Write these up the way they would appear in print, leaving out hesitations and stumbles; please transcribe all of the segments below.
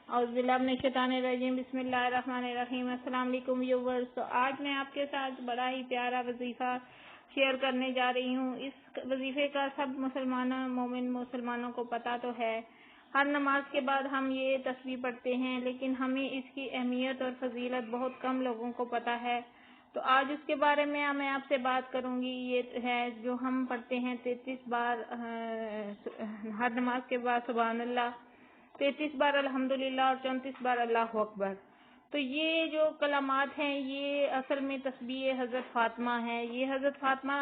اعوذ باللہ من الشیطان الرجیم، بسم اللہ الرحمن الرحیم۔ السلام علیکم ویورز۔ تو آج میں آپ کے ساتھ بڑا ہی پیارا وظیفہ شیئر کرنے جا رہی ہوں۔ اس وظیفے کا سب مومن مسلمانوں کو پتہ تو ہے۔ ہر نماز کے بعد ہم یہ تسبیح پڑھتے ہیں، لیکن ہمیں اس کی اہمیت اور فضیلت بہت کم لوگوں کو پتہ ہے۔ تو آج اس کے بارے میں آپ سے بات کروں گی۔ یہ ہے جو ہم پڑھتے ہیں 33 بار ہر نماز کے بعد سبحان اللہ، 33 بار الحمدللہ اور 34 بار اللہ اکبر۔ تو یہ جو کلمات ہیں یہ اصل میں تسبیح حضرت فاطمہ ہے۔ یہ حضرت فاطمہ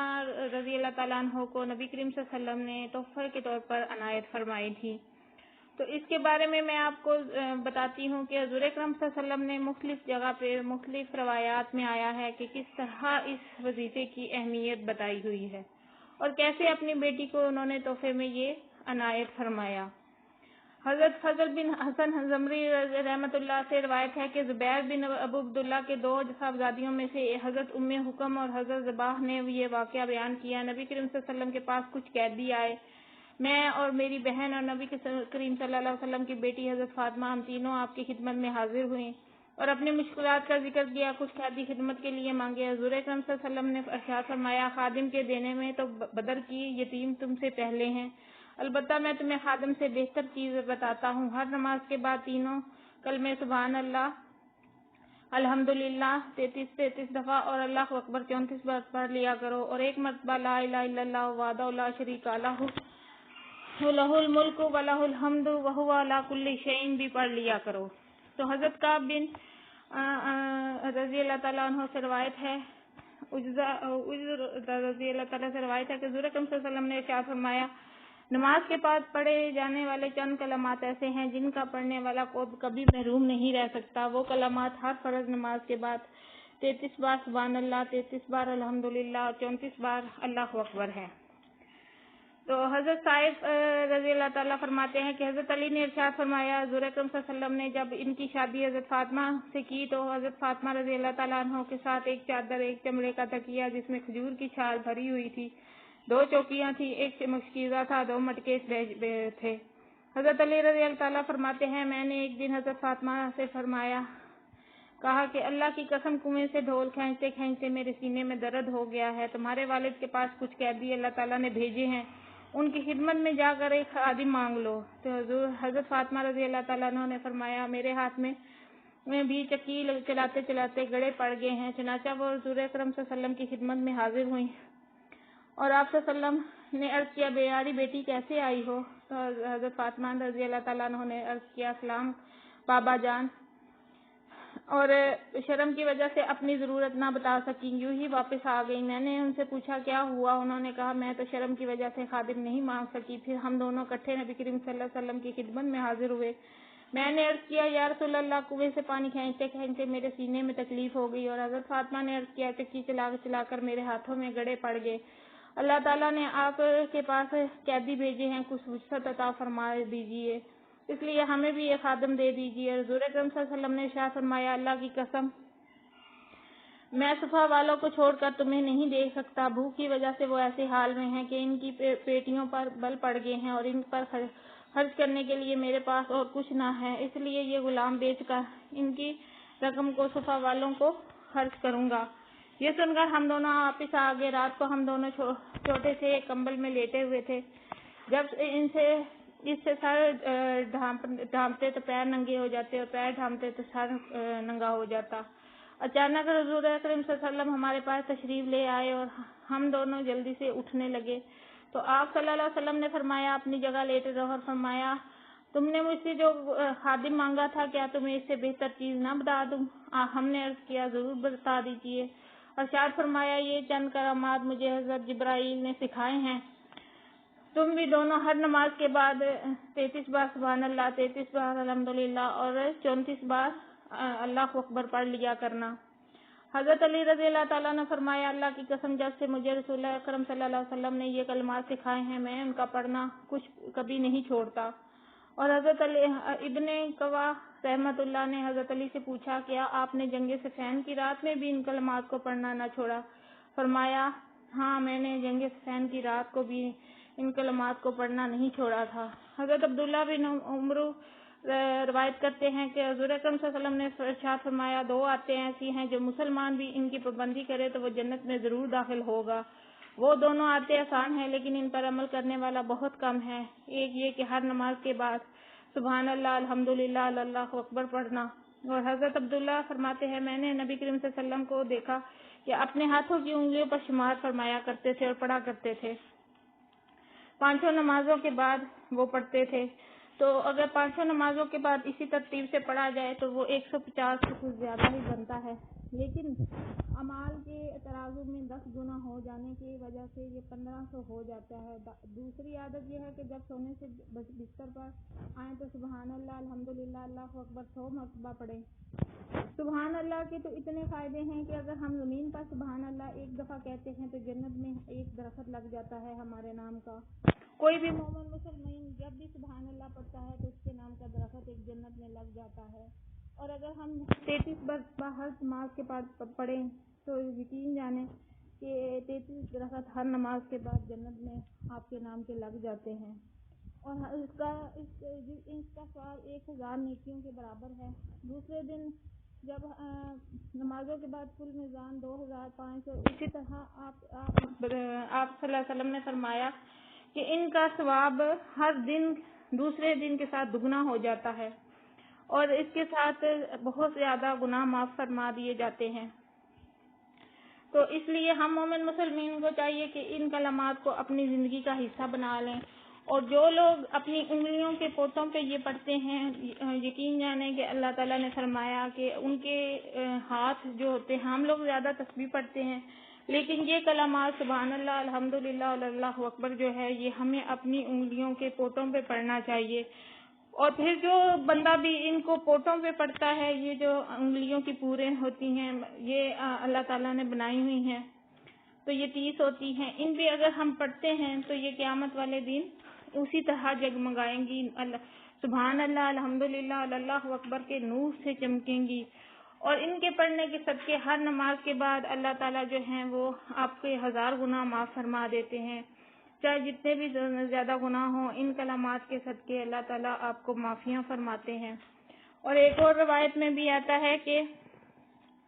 رضی اللہ تعالیٰ عنہ کو نبی کریم صلی اللہ علیہ وسلم نے تحفہ کے طور پر عنایت فرمائی تھی۔ تو اس کے بارے میں آپ کو بتاتی ہوں کہ حضور اکرم صلی اللہ علیہ وسلم نے مختلف جگہ پہ مختلف روایات میں آیا ہے کہ کس طرح اس وظیفے کی اہمیت بتائی ہوئی ہے اور کیسے اپنی بیٹی کو انہوں نے تحفے میں یہ عنایت فرمایا۔ حضرت فضل بن حسن زمری رحمۃ اللہ سے روایت ہے کہ زبیر بن ابو عبداللہ کے 2 صاحبزادیوں میں سے حضرت ام حکم اور حضرت زباح نے یہ واقعہ بیان کیا۔ نبی کریم صلی اللہ علیہ وسلم کے پاس کچھ قیدی آئے۔ میں اور میری بہن اور نبی کریم صلی اللہ علیہ وسلم کی بیٹی حضرت فاطمہ ہم تینوں آپ کی خدمت میں حاضر ہوئیں اور اپنی مشکلات کا ذکر کیا۔ کچھ قیدی خدمت کے لیے مانگے۔ حضور اکرم صلی اللہ علیہ وسلم نے ارشاد فرمایا، خادم کے دینے میں تو بدر کی یتیم تم سے پہلے ہیں، البتہ میں تمہیں خادم سے بہتر چیز بتاتا ہوں۔ ہر نماز کے بعد تینوں کلمے سبحان اللہ الحمدللہ 33 دفعہ اور اللہ اکبر 34 بار پڑھ لیا کرو، اور ایک مرتبہ لا الہ الا اللہ وحدہ لا شریک لہ لہ الملک و لہ الحمد وہو علی کل شیء بھی پڑھ لیا کرو۔ تو حضرت کعب بن رضی اللہ تعالیٰ عنہ سے روایت ہے رضی اللہ تعالیٰ سے روایت ہے کہ حضور اکرم صلی اللہ علیہ وسلم نے ارشاد فرمایا، نماز کے بعد پڑھے جانے والے چند کلمات ایسے ہیں جن کا پڑھنے والا کو کبھی محروم نہیں رہ سکتا۔ وہ کلمات ہر فرض نماز کے بعد 33 بار سبحان اللہ، 33 بار الحمدللہ اور 34 بار اللہ اکبر ہے۔ تو حضرت صاحب رضی اللہ تعالیٰ فرماتے ہیں کہ حضرت علی نے ارشاد فرمایا، حضور اکرم صلی اللہ علیہ وسلم نے جب ان کی شادی حضرت فاطمہ سے کی تو حضرت فاطمہ رضی اللہ تعالیٰ عنہ کے ساتھ ایک چادر، ایک چمڑے کا تکیہ جس میں کھجور کی چھال بھری ہوئی تھی، 2 چوکیاں تھیں، ایک مشکیزہ تھا، 2 مٹکے تھے۔ حضرت علی رضی اللہ تعالیٰ فرماتے ہیں، میں نے ایک دن حضرت فاطمہ سے کہا کہ اللہ کی قسم کنویں سے ڈھول کھینچتے کھینچتے میرے سینے میں درد ہو گیا ہے۔ تمہارے والد کے پاس کچھ قیدی اللہ تعالیٰ نے بھیجے ہیں، ان کی خدمت میں جا کر ایک خادم مانگ لو۔ تو حضرت فاطمہ رضی اللہ تعالیٰ عنہ نے فرمایا، میرے ہاتھ میں بھی چکی چلاتے چلاتے گڑے پڑ گئے ہیں۔ چنانچہ وہ حضور اکرم صلی اللہ علیہ وسلم کی خدمت میں حاضر ہوئیں اور آپ صلی اللہ علیہ وسلم نے عرض کیا، بیاری بیٹی کیسے آئی ہو؟ تو حضرت فاطمہ رضی اللہ تعالیٰ عنہ نے عرض کیا، سلام بابا جان، اور شرم کی وجہ سے اپنی ضرورت نہ بتا سکی، یوں ہی واپس آ گئی۔ میں نے ان سے پوچھا کیا ہوا؟ انہوں نے کہا، میں تو شرم کی وجہ سے خادم نہیں مانگ سکی۔ پھر ہم دونوں اکٹھے نبی کریم صلی اللہ علیہ وسلم کی خدمت میں حاضر ہوئے۔ میں نے عرض کیا، یا رسول اللہ، کنویں سے پانی کھینچتے کھینچتے میرے سینے میں تکلیف ہو گئی، اور حضرت فاطمہ نے عرض کیا، چکی چلا چلا کر میرے ہاتھوں میں گڑے پڑ گئے۔ اللہ تعالیٰ نے آپ کے پاس قیدی بھیجے ہیں، کچھ وسعت عطا فرما دیجیے، اس لیے ہمیں بھی یہ خادم دے دیجیے۔ حضور اکرم صلی اللہ علیہ وسلم نے ارشاد فرمایا، اللہ کی قسم میں صفا والوں کو چھوڑ کر تمہیں نہیں دیکھ سکتا۔ بھوک کی وجہ سے وہ ایسے حال میں ہیں کہ ان کی پیٹیوں پر بل پڑ گئے ہیں، اور ان پر خرچ کرنے کے لیے میرے پاس اور کچھ نہ ہے، اس لیے یہ غلام بیچ کر ان کی رقم کو صفا والوں کو خرچ کروں گا۔ یہ سن کر ہم دونوں آپس آ گئے۔ رات کو ہم دونوں چھوٹے سے ایک کمبل میں لیٹے ہوئے تھے۔ جب اس سے سر ڈھانپتے تو پیر ننگے ہو جاتے، اور پیر ڈھانپتے تو سر ننگا ہو جاتا۔ اچانک حضور اکرم صلی اللہ علیہ وسلم ہمارے پاس تشریف لے آئے اور ہم دونوں جلدی سے اٹھنے لگے تو آپ صلی اللہ علیہ وسلم نے فرمایا، اپنی جگہ لیٹے رہو، اور فرمایا، تم نے مجھ سے جو خادم مانگا تھا، کیا تمہیں اس سے بہتر چیز نہ بتا دوں؟ ہم نے عرض کیا، ضرور بتا دیجیے۔ ارشاد فرمایا، یہ چند کرامات مجھے حضرت جبرائیل نے سکھائے ہیں، تم بھی دونوں ہر نماز کے بعد 33 بار سبحان اللہ، 33 بار الحمدللہ اور 34 بار اللہ اکبر پڑھ لیا کرنا۔ حضرت علی رضی اللہ تعالیٰ نے فرمایا، اللہ کی قسم، جب سے مجھے رسول اکرم صلی اللہ علیہ وسلم نے یہ کلمات سکھائے ہیں، میں ان کا پڑھنا کبھی نہیں چھوڑتا۔ اور حضرت علی ابن قوا رحمۃ اللہ نے حضرت علی سے پوچھا، کیا آپ نے جنگ صفین کی رات میں بھی ان کلمات کو پڑھنا نہ چھوڑا؟ فرمایا، ہاں، میں نے جنگ صفین کی رات کو بھی ان کلمات کو پڑھنا نہیں چھوڑا تھا۔ حضرت عبداللہ بن عمرو روایت کرتے ہیں کہ حضور اکرم صلی اللہ علیہ وسلم نے ارشاد فرمایا 2 باتیں ایسی ہیں جو مسلمان بھی ان کی پابندی کرے تو وہ جنت میں ضرور داخل ہوگا. وہ دونوں باتیں آسان ہیں لیکن ان پر عمل کرنے والا بہت کم ہے. ایک یہ کہ ہر نماز کے بعد سبحان اللہ الحمدللہ اللہ اکبر پڑھنا. اور حضرت عبداللہ فرماتے ہیں میں نے نبی کریم صلی اللہ علیہ وسلم کو دیکھا کہ اپنے ہاتھوں کی انگلیوں پر شمار فرمایا کرتے تھے اور پڑھا کرتے تھے. 5 نمازوں کے بعد وہ پڑھتے تھے. تو اگر 5 نمازوں کے بعد اسی ترتیب سے پڑھا جائے تو وہ 150 سے کچھ زیادہ ہی بنتا ہے. لیکن اعمال کے ترازو میں 10 گنا ہو جانے کی وجہ سے یہ 1500 ہو جاتا ہے. دوسری عادت یہ ہے کہ جب سونے سے بستر پر آئیں تو سبحان اللہ الحمدللہ اللہ اکبر 100 مرتبہ پڑھیں. سبحان اللہ کے تو اتنے فائدے ہیں کہ اگر ہم زمین پر سبحان اللہ ایک دفعہ کہتے ہیں تو جنت میں ایک درخت لگ جاتا ہے ہمارے نام کا. کوئی بھی مومن مسلمان جب بھی سبحان اللہ پڑھتا ہے تو اس کے نام کا درخت ایک جنت میں لگ جاتا ہے. اور اگر ہم 33 مرتبہ ہر نماز کے بعد پڑھیں تو یقین جانیں کہ 33 درخت ہر نماز کے بعد جنت میں آپ کے نام کے لگ جاتے ہیں. اور اس کا ثواب 1000 نیکیوں کے برابر ہے. دوسرے دن جب نمازوں کے بعد کل میزان 2500. اسی طرح آپ صلی اللہ علیہ وسلم نے فرمایا کہ ان کا ثواب ہر دن دوسرے دن کے ساتھ دگنا ہو جاتا ہے اور اس کے ساتھ بہت زیادہ گناہ معاف فرما دیے جاتے ہیں. تو اس لیے ہم مومن مسلمین کو چاہیے کہ ان کلمات کو اپنی زندگی کا حصہ بنا لیں. اور جو لوگ اپنی انگلیوں کے پوٹوں پہ یہ پڑھتے ہیں یقین جانیں کہ اللہ تعالیٰ نے فرمایا کہ ان کے ہاتھ جو ہوتے ہیں ہم لوگ زیادہ تسبیح پڑھتے ہیں لیکن یہ کلمات سبحان اللہ الحمدللہ اللہ اکبر جو ہے یہ ہمیں اپنی انگلیوں کے پوٹوں پہ پڑھنا چاہیے. اور پھر جو بندہ بھی ان کو پوٹوں پہ پڑھتا ہے یہ جو انگلیوں کی پورے ہوتی ہیں یہ اللہ تعالیٰ نے بنائی ہوئی ہیں تو یہ 30 ہوتی ہیں. ان پہ اگر ہم پڑھتے ہیں تو یہ قیامت والے دن اسی طرح جگمگائیں گی. سبحان اللہ الحمدللہ اللہ اکبر کے نور سے چمکیں گی. اور ان کے پڑھنے کے صدقے ہر نماز کے بعد اللہ تعالیٰ جو ہیں وہ آپ کے 1000 گناہ معاف فرما دیتے ہیں. چاہے جتنے بھی زیادہ گناہ ہوں ان کلمات کے صدقے اللہ تعالیٰ آپ کو معافیاں فرماتے ہیں. اور ایک اور روایت میں بھی آتا ہے کہ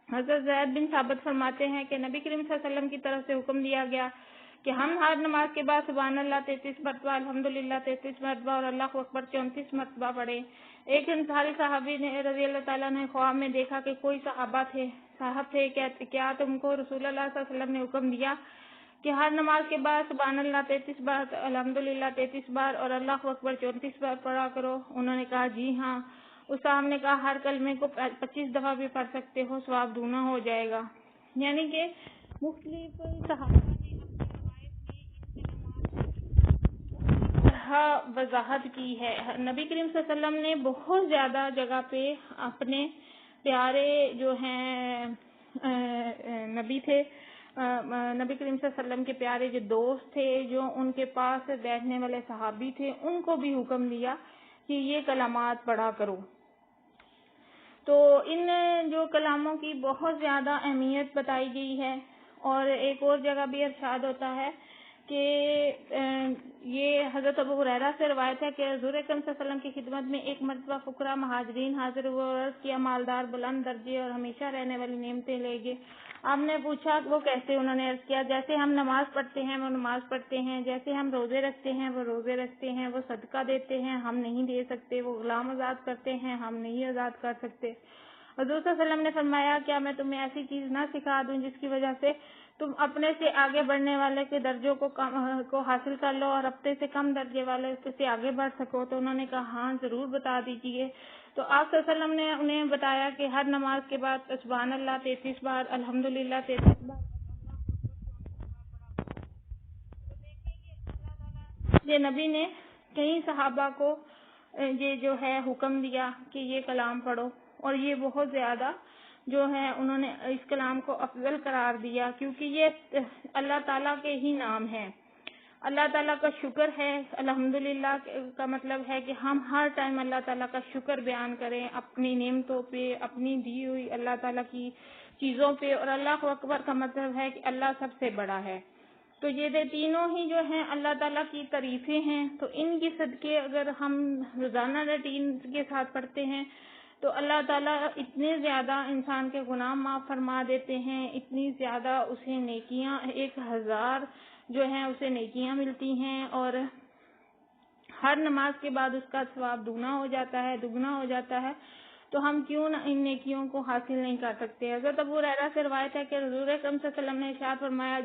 حضرت زید بن ثابت فرماتے ہیں کہ نبی کریم صلی اللہ علیہ وسلم کی طرف سے حکم دیا گیا کہ ہم ہر نماز کے بعد سبحان اللہ 33 مرتبہ الحمدللہ 33 مرتبہ اور اللہ اکبر 34 مرتبہ پڑھیں. ایک انصاری صحابی نے رضی اللہ تعالیٰ نے خواب میں دیکھا کہ کوئی صاحب تھے کیا تم کو رسول اللہ صلی اللہ علیہ وسلم نے حکم دیا کہ ہر نماز کے بعد سبحان اللہ 33 بار الحمدللہ 33 بار اور اللہ اکبر 34 بار پڑھا کرو. انہوں نے کہا جی ہاں. اس صاحب نے کہا ہر کلمے کو 25 دفعہ بھی پڑھ سکتے ہو ثواب دونا ہو جائے گا. یعنی کہ مختلف صحابہ وضاحت کی ہے. نبی کریم صلی اللہ علیہ وسلم نے بہت زیادہ جگہ پہ اپنے پیارے جو ہیں نبی تھے نبی کریم صلی اللہ علیہ وسلم کے پیارے جو دوست تھے جو ان کے پاس بیٹھنے والے صحابی تھے ان کو بھی حکم دیا کہ یہ کلمات پڑھا کرو. تو ان جو کلاموں کی بہت زیادہ اہمیت بتائی گئی ہے. اور ایک اور جگہ بھی ارشاد ہوتا ہے کہ یہ حضرت ابو ہریرہ سے روایت ہے کہ حضور اکرم صلی اللہ علیہ وسلم کی خدمت میں ایک مرتبہ فقراء مہاجرین حاضر ہوئے اور عرض کیا مالدار بلند درجے اور ہمیشہ رہنے والی نعمتیں لے گئے. آپ نے پوچھا وہ کیسے؟ انہوں نے عرض کیا جیسے ہم نماز پڑھتے ہیں وہ نماز پڑھتے ہیں, جیسے ہم روزے رکھتے ہیں وہ روزے رکھتے ہیں, وہ صدقہ دیتے ہیں ہم نہیں دے سکتے, وہ غلام آزاد کرتے ہیں ہم نہیں آزاد کر سکتے. حضور صلی اللہ علیہ وسلم نے فرمایا کیا میں تمہیں ایسی چیز نہ سکھا دوں جس کی وجہ سے تم اپنے سے آگے بڑھنے والے کے درجوں کو حاصل کر لو اور اپنے سے کم درجے والے سے آگے بڑھ سکو؟ تو انہوں نے کہا ہاں ضرور بتا دیجیے. تو آپ صلی اللہ علیہ وسلم نے انہیں بتایا کہ ہر نماز کے بعد سبحان اللہ 33 بار الحمدللہ 33 بار یہ نبی نے کئی صحابہ کو یہ جو ہے حکم دیا کہ یہ کلام پڑھو. اور یہ بہت زیادہ جو ہے انہوں نے اس کلام کو افضل قرار دیا کیونکہ یہ اللہ تعالیٰ کے ہی نام ہے. اللہ تعالیٰ کا شکر ہے. الحمدللہ کا مطلب ہے کہ ہم ہر ٹائم اللہ تعالیٰ کا شکر بیان کریں اپنی نعمتوں پہ, اپنی دی ہوئی اللہ تعالیٰ کی چیزوں پہ. اور اللہ اکبر کا مطلب ہے کہ اللہ سب سے بڑا ہے. تو یہ تینوں ہی جو ہیں اللہ تعالیٰ کی تعریفیں ہیں. تو ان کی صدقے اگر ہم روزانہ روٹین کے ساتھ پڑھتے ہیں تو اللہ تعالیٰ اتنے زیادہ انسان کے گناہ معاف فرما دیتے ہیں، اتنی زیادہ اسے نیکیاں 1000 جو ہیں اسے نیکیاں ملتی ہیں، اور ہر نماز کے بعد اس کا ثواب دگنا ہو جاتا ہے. تو ہم کیوں نہ ان نیکیوں کو حاصل نہیں کر سکتے. حضرت ابو ہریرہ سے روایت ہے کہ حضور اکرم صلی اللہ علیہ وسلم نے ارشاد فرمایا،